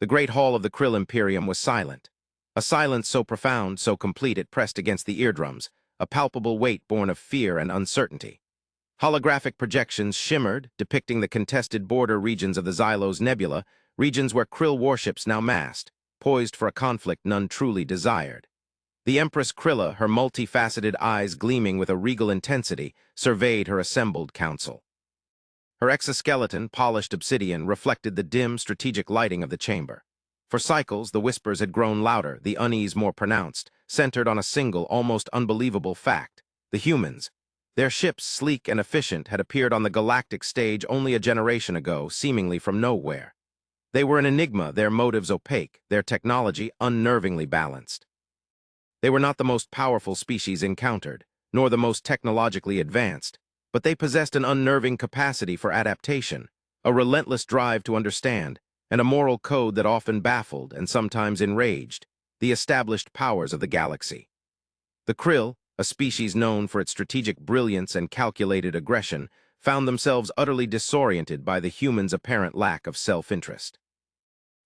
The great hall of the Krill Imperium was silent. A silence so profound, so complete it pressed against the eardrums, a palpable weight born of fear and uncertainty. Holographic projections shimmered, depicting the contested border regions of the Xylos Nebula, regions where Krill warships now massed, poised for a conflict none truly desired. The Empress Krilla, her multifaceted eyes gleaming with a regal intensity, surveyed her assembled council. Her exoskeleton, polished obsidian, reflected the dim, strategic lighting of the chamber. For cycles, the whispers had grown louder, the unease more pronounced, centered on a single, almost unbelievable fact. The humans. Their ships, sleek and efficient, had appeared on the galactic stage only a generation ago, seemingly from nowhere. They were an enigma, their motives opaque, their technology unnervingly balanced. They were not the most powerful species encountered, nor the most technologically advanced, but they possessed an unnerving capacity for adaptation, a relentless drive to understand, and a moral code that often baffled and sometimes enraged the established powers of the galaxy. The Krill, a species known for its strategic brilliance and calculated aggression, found themselves utterly disoriented by the humans' apparent lack of self-interest.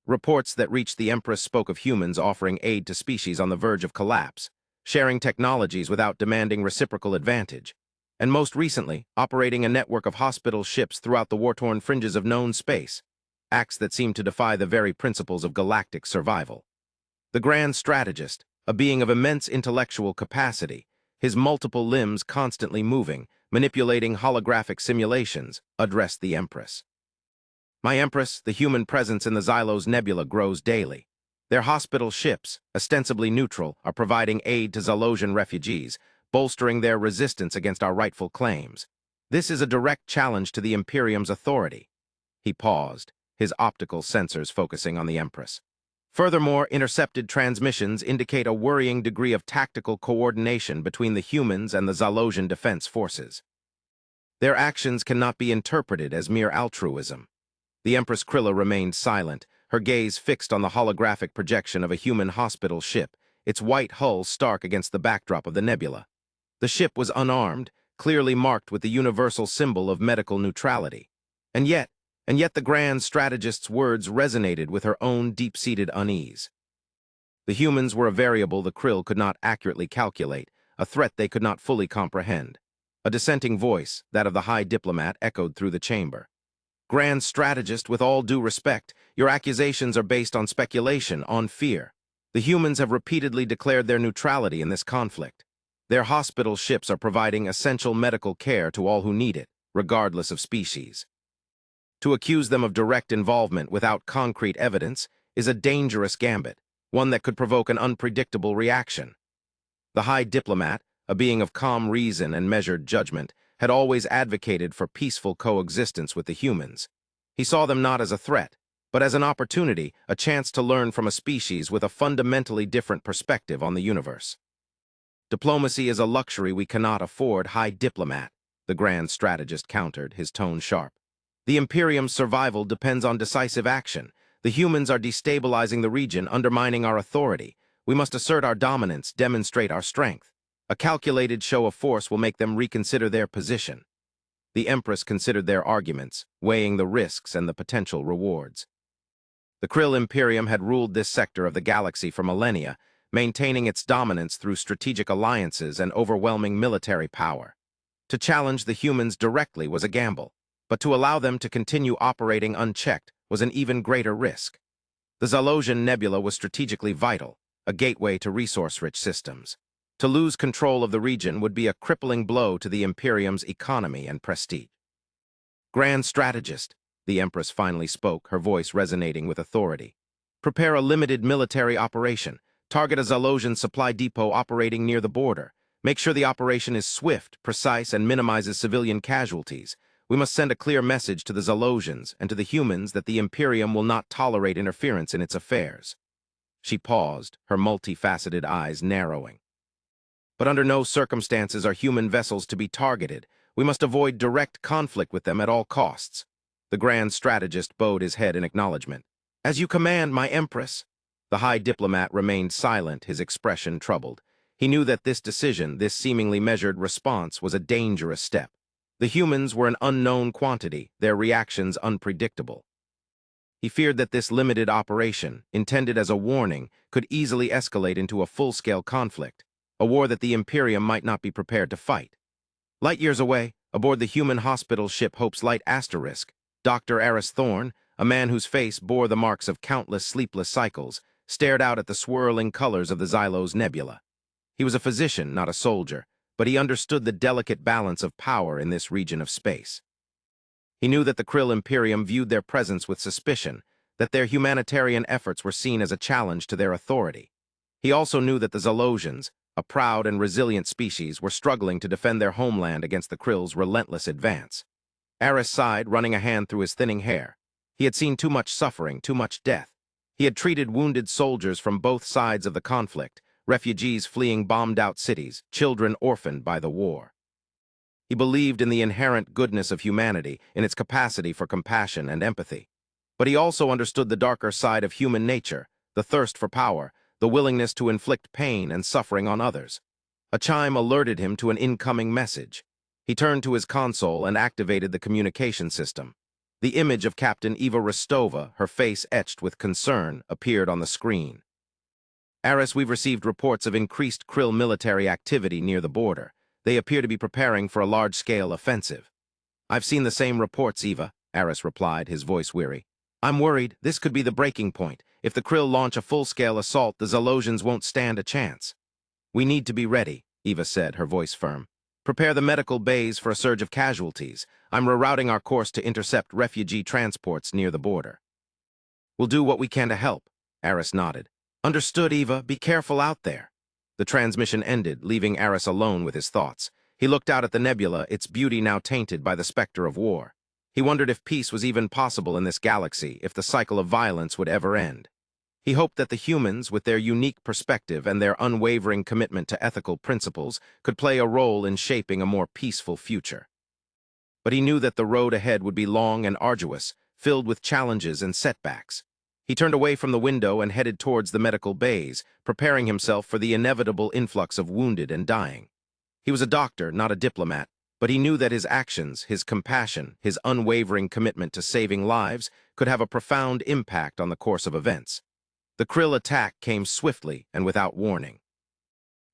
Reports that reached the Empress spoke of humans offering aid to species on the verge of collapse, sharing technologies without demanding reciprocal advantage, and most recently, operating a network of hospital ships throughout the war-torn fringes of known space, acts that seemed to defy the very principles of galactic survival. The Grand Strategist, a being of immense intellectual capacity, his multiple limbs constantly moving, manipulating holographic simulations, addressed the Empress. "My Empress, the human presence in the Xylos Nebula grows daily. Their hospital ships, ostensibly neutral, are providing aid to Xylosian refugees, bolstering their resistance against our rightful claims. This is a direct challenge to the Imperium's authority." He paused, his optical sensors focusing on the Empress. Furthermore, intercepted transmissions indicate a worrying degree of tactical coordination between the humans and the Xylosian defense forces. Their actions cannot be interpreted as mere altruism. The Empress Krilla remained silent, her gaze fixed on the holographic projection of a human hospital ship, its white hull stark against the backdrop of the nebula. The ship was unarmed, clearly marked with the universal symbol of medical neutrality. And yet the Grand Strategist's words resonated with her own deep-seated unease. The humans were a variable the Krill could not accurately calculate, a threat they could not fully comprehend. A dissenting voice, that of the High Diplomat, echoed through the chamber. "Grand Strategist, with all due respect, your accusations are based on speculation, on fear. The humans have repeatedly declared their neutrality in this conflict. Their hospital ships are providing essential medical care to all who need it, regardless of species. To accuse them of direct involvement without concrete evidence is a dangerous gambit, one that could provoke an unpredictable reaction." The High Diplomat, a being of calm reason and measured judgment, had always advocated for peaceful coexistence with the humans. He saw them not as a threat, but as an opportunity, a chance to learn from a species with a fundamentally different perspective on the universe. "Diplomacy is a luxury we cannot afford, High Diplomat," the Grand Strategist countered, his tone sharp. "The Imperium's survival depends on decisive action. The humans are destabilizing the region, undermining our authority. We must assert our dominance, demonstrate our strength. A calculated show of force will make them reconsider their position." The Empress considered their arguments, weighing the risks and the potential rewards. The Krill Imperium had ruled this sector of the galaxy for millennia, maintaining its dominance through strategic alliances and overwhelming military power. To challenge the humans directly was a gamble, but to allow them to continue operating unchecked was an even greater risk. The Xylosian Nebula was strategically vital, a gateway to resource-rich systems. To lose control of the region would be a crippling blow to the Imperium's economy and prestige. "Grand Strategist," the Empress finally spoke, her voice resonating with authority. "Prepare a limited military operation. Target a Xylosian supply depot operating near the border. Make sure the operation is swift, precise, and minimizes civilian casualties. We must send a clear message to the Xylosians and to the humans that the Imperium will not tolerate interference in its affairs." She paused, her multifaceted eyes narrowing. "But under no circumstances are human vessels to be targeted. We must avoid direct conflict with them at all costs." The Grand Strategist bowed his head in acknowledgement. "As you command, my Empress." The High Diplomat remained silent, his expression troubled. He knew that this decision, this seemingly measured response, was a dangerous step. The humans were an unknown quantity, their reactions unpredictable. He feared that this limited operation, intended as a warning, could easily escalate into a full-scale conflict, a war that the Imperium might not be prepared to fight. Light years away, aboard the human hospital ship Hope's Light Asterisk, Dr. Aris Thorne, a man whose face bore the marks of countless sleepless cycles, stared out at the swirling colors of the Xylos Nebula. He was a physician, not a soldier, but he understood the delicate balance of power in this region of space. He knew that the Krill Imperium viewed their presence with suspicion, that their humanitarian efforts were seen as a challenge to their authority. He also knew that the Xylosians, a proud and resilient species, were struggling to defend their homeland against the Krill's relentless advance. Aris sighed, running a hand through his thinning hair. He had seen too much suffering, too much death. He had treated wounded soldiers from both sides of the conflict, refugees fleeing bombed-out cities, children orphaned by the war. He believed in the inherent goodness of humanity, in its capacity for compassion and empathy. But he also understood the darker side of human nature, the thirst for power, the willingness to inflict pain and suffering on others. A chime alerted him to an incoming message. He turned to his console and activated the communication system. The image of Captain Eva Rostova, her face etched with concern, appeared on the screen. Aris, we've received reports of increased Krill military activity near the border. They appear to be preparing for a large-scale offensive. I've seen the same reports, Eva, Aris replied, his voice weary. I'm worried this could be the breaking point. If the Krill launch a full-scale assault, the Xylosians won't stand a chance. We need to be ready, Eva said, her voice firm. Prepare the medical bays for a surge of casualties. I'm rerouting our course to intercept refugee transports near the border. We'll do what we can to help, Aris nodded. Understood, Eva. Be careful out there. The transmission ended, leaving Aris alone with his thoughts. He looked out at the nebula, its beauty now tainted by the specter of war. He wondered if peace was even possible in this galaxy, if the cycle of violence would ever end. He hoped that the humans, with their unique perspective and their unwavering commitment to ethical principles, could play a role in shaping a more peaceful future. But he knew that the road ahead would be long and arduous, filled with challenges and setbacks. He turned away from the window and headed towards the medical bays, preparing himself for the inevitable influx of wounded and dying. He was a doctor, not a diplomat, but he knew that his actions, his compassion, his unwavering commitment to saving lives could have a profound impact on the course of events. The Krill attack came swiftly and without warning.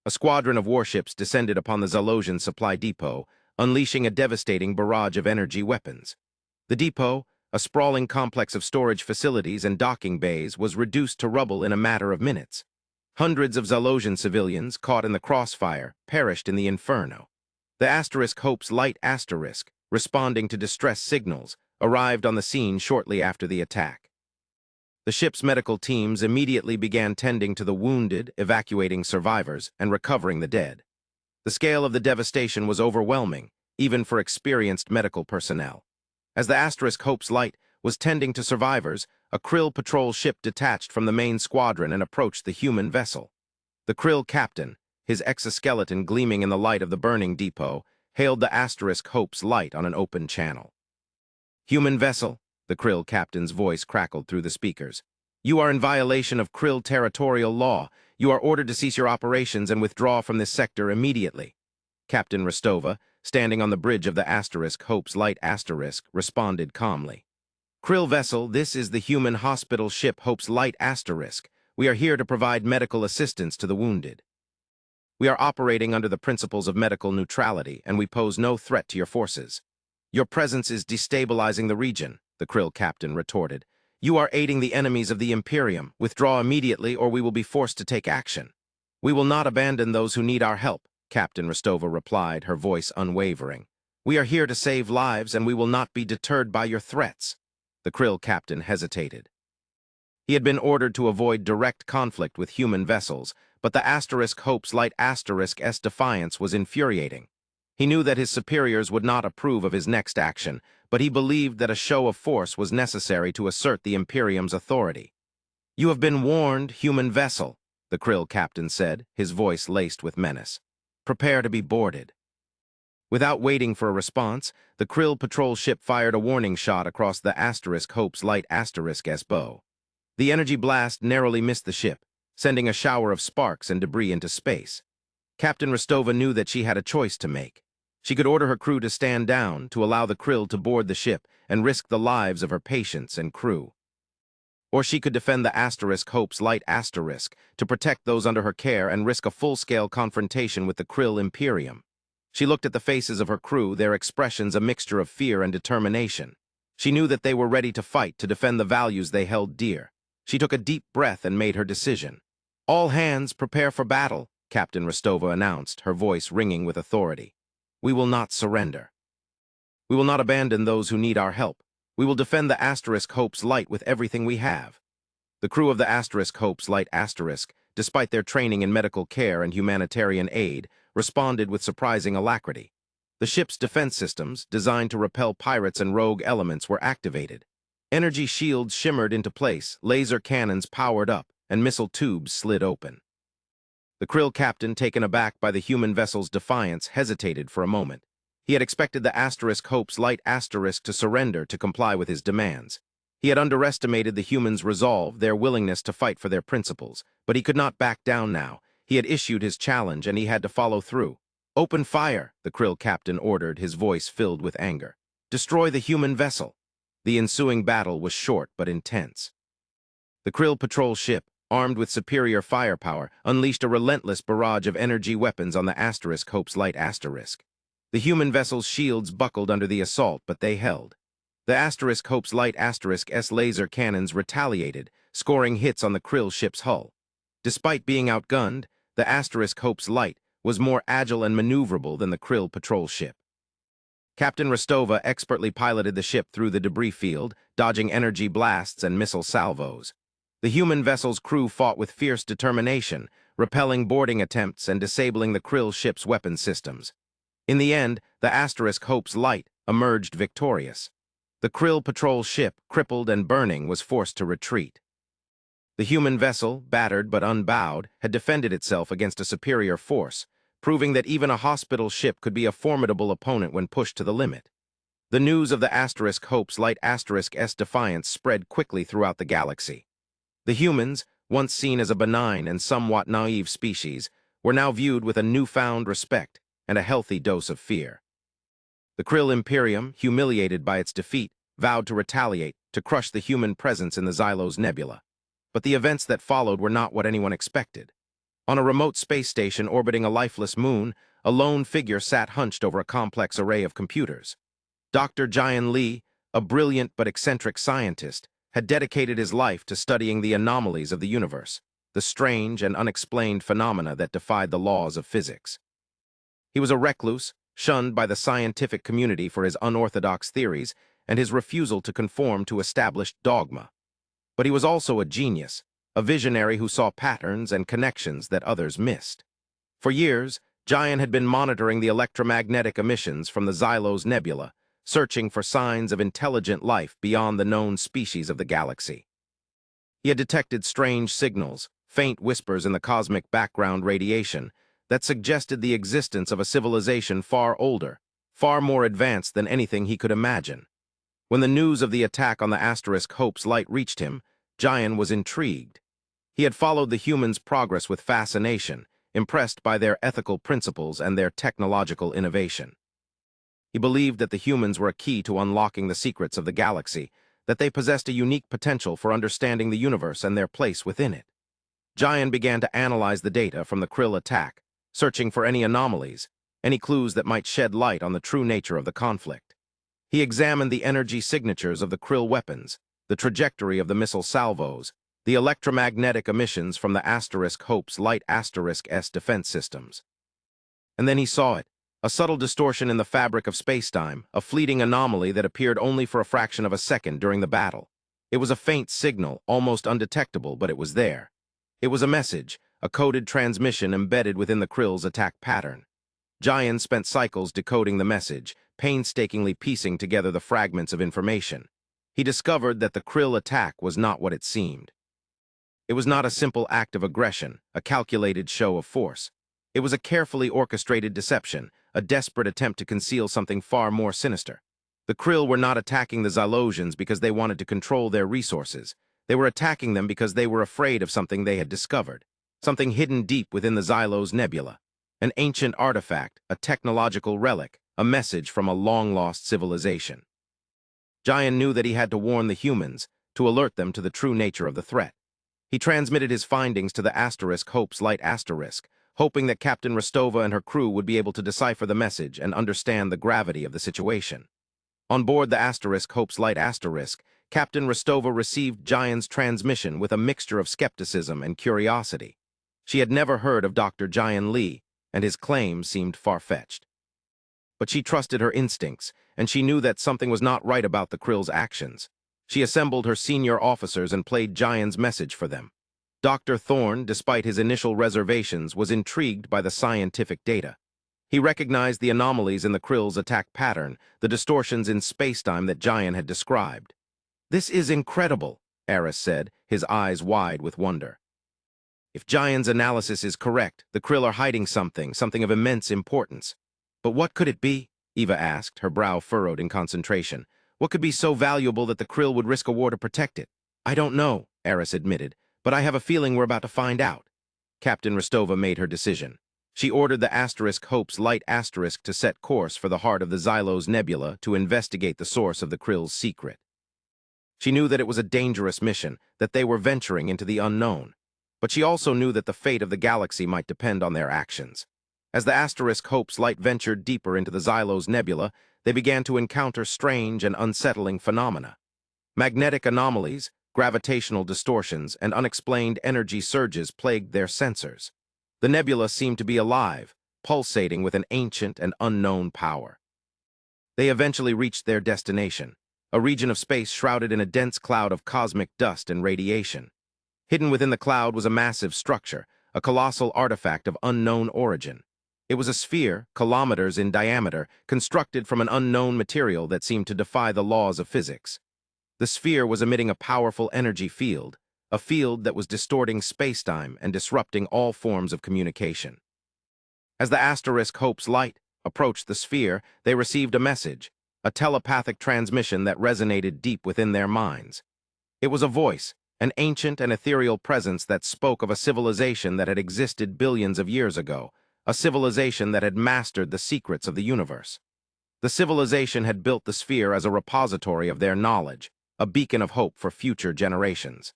A squadron of warships descended upon the Xylosian supply depot, unleashing a devastating barrage of energy weapons. The depot, a sprawling complex of storage facilities and docking bays, was reduced to rubble in a matter of minutes. Hundreds of Xylosian civilians, caught in the crossfire, perished in the inferno. The Asterisk Hope's Light Asterisk, responding to distress signals, arrived on the scene shortly after the attack. The ship's medical teams immediately began tending to the wounded, evacuating survivors, and recovering the dead. The scale of the devastation was overwhelming, even for experienced medical personnel. As the Asterisk Hope's Light was tending to survivors, a Krill patrol ship detached from the main squadron and approached the human vessel. The Krill captain, his exoskeleton gleaming in the light of the burning depot, hailed the Asterisk Hope's Light on an open channel. Human vessel, the Krill captain's voice crackled through the speakers. You are in violation of Krill territorial law. You are ordered to cease your operations and withdraw from this sector immediately. Captain Rostova, standing on the bridge of the Asterisk Hope's Light Asterisk, responded calmly. Krill vessel, this is the human hospital ship Hope's Light Asterisk. We are here to provide medical assistance to the wounded. We are operating under the principles of medical neutrality, and we pose no threat to your forces. Your presence is destabilizing the region, the Krill captain retorted. You are aiding the enemies of the Imperium. Withdraw immediately, or we will be forced to take action. We will not abandon those who need our help, Captain Rostova replied, her voice unwavering. We are here to save lives, and we will not be deterred by your threats. The Krill captain hesitated. He had been ordered to avoid direct conflict with human vessels, but the Asterisk Hope's Light Asterisk's defiance was infuriating. He knew that his superiors would not approve of his next action, but he believed that a show of force was necessary to assert the Imperium's authority. You have been warned, human vessel, the Krill captain said, his voice laced with menace. Prepare to be boarded. Without waiting for a response, the Krill patrol ship fired a warning shot across the Asterisk Hope's Light Asterisk's bow. The energy blast narrowly missed the ship, sending a shower of sparks and debris into space. Captain Rostova knew that she had a choice to make. She could order her crew to stand down, to allow the Krill to board the ship, and risk the lives of her patients and crew. Or she could defend the Hope's Light Asterisk to protect those under her care and risk a full-scale confrontation with the Krill Imperium. She looked at the faces of her crew, their expressions a mixture of fear and determination. She knew that they were ready to fight to defend the values they held dear. She took a deep breath and made her decision. "All hands, prepare for battle," Captain Rostova announced, her voice ringing with authority. "We will not surrender. We will not abandon those who need our help. We will defend the Hope's Light with everything we have." The crew of the Hope's Light Asterisk, despite their training in medical care and humanitarian aid, responded with surprising alacrity. The ship's defense systems, designed to repel pirates and rogue elements, were activated. Energy shields shimmered into place, laser cannons powered up, and missile tubes slid open. The Krill captain, taken aback by the human vessel's defiance, hesitated for a moment. He had expected the Hope's Light Asterisk to surrender to comply with his demands. He had underestimated the humans' resolve, their willingness to fight for their principles, but he could not back down now. He had issued his challenge, and he had to follow through. "Open fire," the Krill captain ordered, his voice filled with anger. "Destroy the human vessel." The ensuing battle was short but intense. The Krill patrol ship, armed with superior firepower, unleashed a relentless barrage of energy weapons on the Hope's Light Asterisk. The human vessel's shields buckled under the assault, but they held. The Hope's Light Asterisk's laser cannons retaliated, scoring hits on the Krill ship's hull. Despite being outgunned, the Hope's Light was more agile and maneuverable than the Krill patrol ship. Captain Rostova expertly piloted the ship through the debris field, dodging energy blasts and missile salvos. The human vessel's crew fought with fierce determination, repelling boarding attempts and disabling the Krill ship's weapon systems. In the end, the Hope's Light emerged victorious. The Krill patrol ship, crippled and burning, was forced to retreat. The human vessel, battered but unbowed, had defended itself against a superior force, proving that even a hospital ship could be a formidable opponent when pushed to the limit. The news of the Hope's Light Asterisk's defiance spread quickly throughout the galaxy. The humans, once seen as a benign and somewhat naive species, were now viewed with a newfound respect and a healthy dose of fear. The Krill Imperium, humiliated by its defeat, vowed to retaliate, to crush the human presence in the Xylos Nebula. But the events that followed were not what anyone expected. On a remote space station orbiting a lifeless moon, a lone figure sat hunched over a complex array of computers. Dr. Jian Li, a brilliant but eccentric scientist, had dedicated his life to studying the anomalies of the universe, the strange and unexplained phenomena that defied the laws of physics. He was a recluse, shunned by the scientific community for his unorthodox theories and his refusal to conform to established dogma. But he was also a genius, a visionary who saw patterns and connections that others missed. For years, Jian had been monitoring the electromagnetic emissions from the Xylos Nebula, searching for signs of intelligent life beyond the known species of the galaxy. He had detected strange signals, faint whispers in the cosmic background radiation, that suggested the existence of a civilization far older, far more advanced than anything he could imagine. When the news of the attack on the Hope's Light reached him, Jian was intrigued. He had followed the humans' progress with fascination, impressed by their ethical principles and their technological innovation. He believed that the humans were a key to unlocking the secrets of the galaxy, that they possessed a unique potential for understanding the universe and their place within it. Jian began to analyze the data from the Krill attack, searching for any anomalies, any clues that might shed light on the true nature of the conflict. He examined the energy signatures of the Krill weapons, the trajectory of the missile salvos, the electromagnetic emissions from the Hope's Light Asterisk's defense systems. And then he saw it, a subtle distortion in the fabric of spacetime, a fleeting anomaly that appeared only for a fraction of a second during the battle. It was a faint signal, almost undetectable, but it was there. It was a message, a coded transmission embedded within the Krill's attack pattern. Jian spent cycles decoding the message, painstakingly piecing together the fragments of information. He discovered that the Krill attack was not what it seemed. It was not a simple act of aggression, a calculated show of force. It was a carefully orchestrated deception, a desperate attempt to conceal something far more sinister. The Krill were not attacking the Xylosians because they wanted to control their resources. They were attacking them because they were afraid of something they had discovered, something hidden deep within the Xylos Nebula, an ancient artifact, a technological relic, a message from a long-lost civilization. Jian knew that he had to warn the humans, to alert them to the true nature of the threat. He transmitted his findings to the Hope's Light Asterisk, hoping that Captain Rostova and her crew would be able to decipher the message and understand the gravity of the situation. On board the Hope's Light Asterisk, Captain Rostova received Jian's transmission with a mixture of skepticism and curiosity. She had never heard of Dr. Jian Li, and his claims seemed far-fetched. But she trusted her instincts, and she knew that something was not right about the Krill's actions. She assembled her senior officers and played Jian's message for them. Dr. Thorne, despite his initial reservations, was intrigued by the scientific data. He recognized the anomalies in the Krill's attack pattern, the distortions in spacetime that Jian had described. "This is incredible," Eris said, his eyes wide with wonder. "If Jian's analysis is correct, the Krill are hiding something of immense importance. But what could it be?" Eva asked, her brow furrowed in concentration. "What could be so valuable that the Krill would risk a war to protect it?" "I don't know," Eris admitted, "but I have a feeling we're about to find out." Captain Rostova made her decision. She ordered the Hope's Light Asterisk to set course for the heart of the Xylos Nebula to investigate the source of the Krill's secret. She knew that it was a dangerous mission, that they were venturing into the unknown. But she also knew that the fate of the galaxy might depend on their actions. As the Hope's Light ventured deeper into the Xylos Nebula, they began to encounter strange and unsettling phenomena. Magnetic anomalies, gravitational distortions, and unexplained energy surges plagued their sensors. The nebula seemed to be alive, pulsating with an ancient and unknown power. They eventually reached their destination, a region of space shrouded in a dense cloud of cosmic dust and radiation. Hidden within the cloud was a massive structure, a colossal artifact of unknown origin. It was a sphere, kilometers in diameter, constructed from an unknown material that seemed to defy the laws of physics. The sphere was emitting a powerful energy field, a field that was distorting spacetime and disrupting all forms of communication. As the Hope's Light approached the sphere, they received a message, a telepathic transmission that resonated deep within their minds. It was a voice, an ancient and ethereal presence that spoke of a civilization that had existed billions of years ago, a civilization that had mastered the secrets of the universe. The civilization had built the sphere as a repository of their knowledge, a beacon of hope for future generations.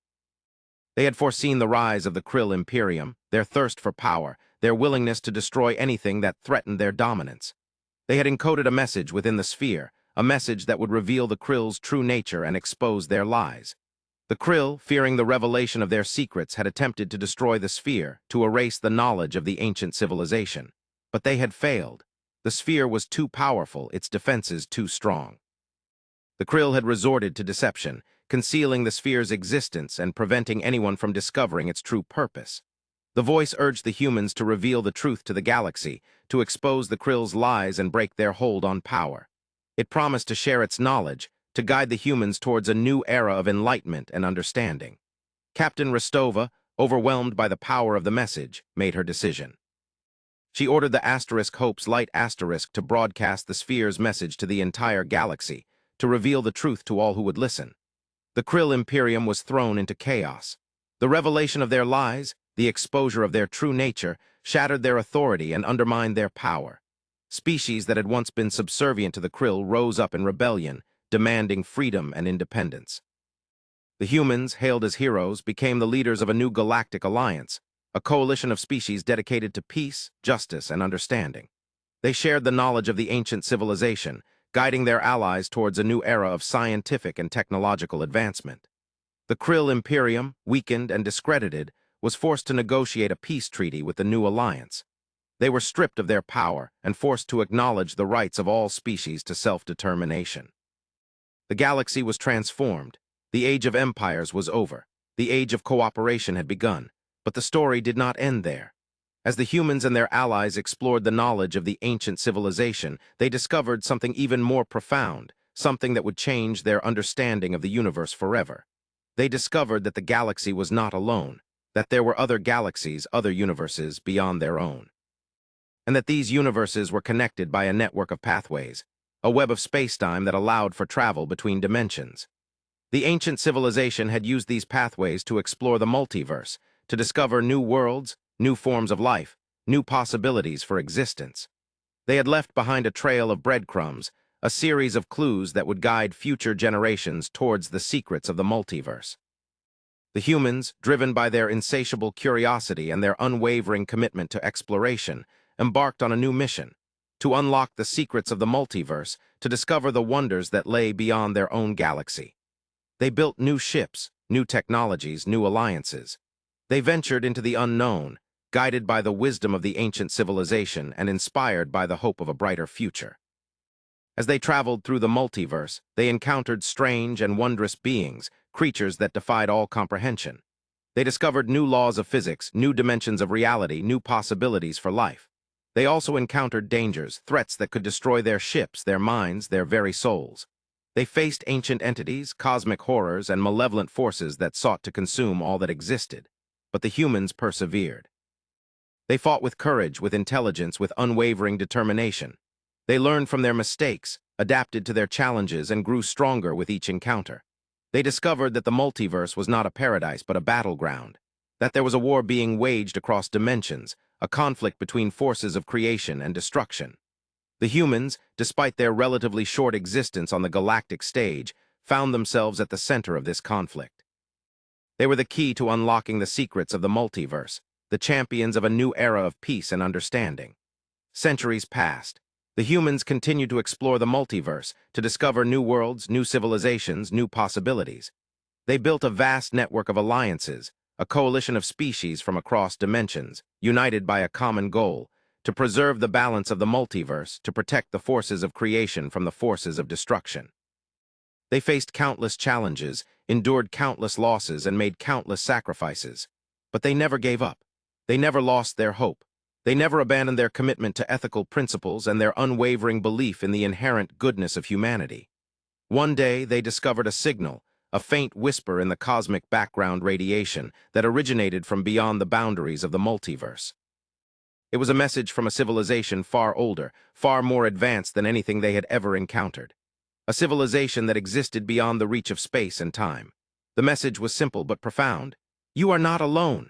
They had foreseen the rise of the Krill Imperium, their thirst for power, their willingness to destroy anything that threatened their dominance. They had encoded a message within the sphere, a message that would reveal the Krill's true nature and expose their lies. The Krill, fearing the revelation of their secrets, had attempted to destroy the sphere, to erase the knowledge of the ancient civilization. But they had failed. The sphere was too powerful, its defenses too strong. The Krill had resorted to deception, concealing the sphere's existence and preventing anyone from discovering its true purpose. The voice urged the humans to reveal the truth to the galaxy, to expose the Krill's lies and break their hold on power. It promised to share its knowledge, to guide the humans towards a new era of enlightenment and understanding. Captain Rostova, overwhelmed by the power of the message, made her decision. She ordered the Hope's Light Asterisk to broadcast the sphere's message to the entire galaxy, to reveal the truth to all who would listen. The Krill Imperium was thrown into chaos. The revelation of their lies, the exposure of their true nature, shattered their authority and undermined their power. Species that had once been subservient to the Krill rose up in rebellion, demanding freedom and independence. The humans, hailed as heroes, became the leaders of a new galactic alliance, a coalition of species dedicated to peace, justice, and understanding. They shared the knowledge of the ancient civilization, guiding their allies towards a new era of scientific and technological advancement. The Krill Imperium, weakened and discredited, was forced to negotiate a peace treaty with the new alliance. They were stripped of their power and forced to acknowledge the rights of all species to self-determination. The galaxy was transformed. The age of empires was over. The age of cooperation had begun. But the story did not end there. As the humans and their allies explored the knowledge of the ancient civilization, they discovered something even more profound, something that would change their understanding of the universe forever. They discovered that the galaxy was not alone, that there were other galaxies, other universes beyond their own. And that these universes were connected by a network of pathways, a web of spacetime that allowed for travel between dimensions. The ancient civilization had used these pathways to explore the multiverse, to discover new worlds, new forms of life, new possibilities for existence. They had left behind a trail of breadcrumbs, a series of clues that would guide future generations towards the secrets of the multiverse. The humans, driven by their insatiable curiosity and their unwavering commitment to exploration, embarked on a new mission: to unlock the secrets of the multiverse, to discover the wonders that lay beyond their own galaxy. They built new ships, new technologies, new alliances. They ventured into the unknown, guided by the wisdom of the ancient civilization and inspired by the hope of a brighter future. As they traveled through the multiverse, they encountered strange and wondrous beings, creatures that defied all comprehension. They discovered new laws of physics, new dimensions of reality, new possibilities for life. They also encountered dangers, threats that could destroy their ships, their minds, their very souls. They faced ancient entities, cosmic horrors, and malevolent forces that sought to consume all that existed. But the humans persevered. They fought with courage, with intelligence, with unwavering determination. They learned from their mistakes, adapted to their challenges, and grew stronger with each encounter. They discovered that the multiverse was not a paradise but a battleground, that there was a war being waged across dimensions, a conflict between forces of creation and destruction. The humans, despite their relatively short existence on the galactic stage, found themselves at the center of this conflict. They were the key to unlocking the secrets of the multiverse, the champions of a new era of peace and understanding. Centuries passed. The humans continued to explore the multiverse, to discover new worlds, new civilizations, new possibilities. They built a vast network of alliances, a coalition of species from across dimensions, united by a common goal: to preserve the balance of the multiverse, to protect the forces of creation from the forces of destruction. They faced countless challenges, endured countless losses, and made countless sacrifices. But they never gave up. They never lost their hope. They never abandoned their commitment to ethical principles and their unwavering belief in the inherent goodness of humanity. One day, they discovered a signal, a faint whisper in the cosmic background radiation that originated from beyond the boundaries of the multiverse. It was a message from a civilization far older, far more advanced than anything they had ever encountered. A civilization that existed beyond the reach of space and time. The message was simple but profound. You are not alone.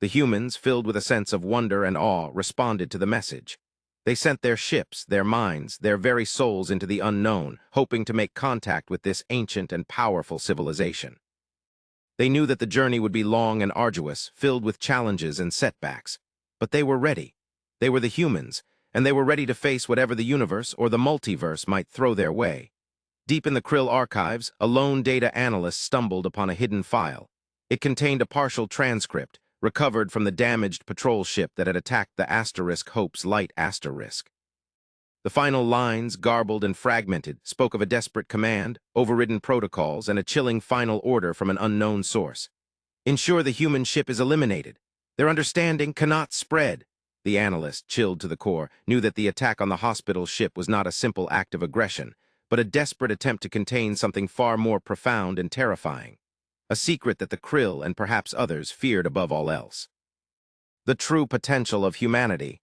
The humans, filled with a sense of wonder and awe, responded to the message. They sent their ships, their minds, their very souls into the unknown, hoping to make contact with this ancient and powerful civilization. They knew that the journey would be long and arduous, filled with challenges and setbacks. But they were ready. They were the humans, and they were ready to face whatever the universe or the multiverse might throw their way. Deep in the Krill archives, a lone data analyst stumbled upon a hidden file. It contained a partial transcript, recovered from the damaged patrol ship that had attacked the Asterisk Hope's light asterisk. The final lines, garbled and fragmented, spoke of a desperate command, overridden protocols, and a chilling final order from an unknown source. Ensure the human ship is eliminated. Their understanding cannot spread. The analyst, chilled to the core, knew that the attack on the hospital ship was not a simple act of aggression, but a desperate attempt to contain something far more profound and terrifying. A secret that the Krill and perhaps others feared above all else. The true potential of humanity.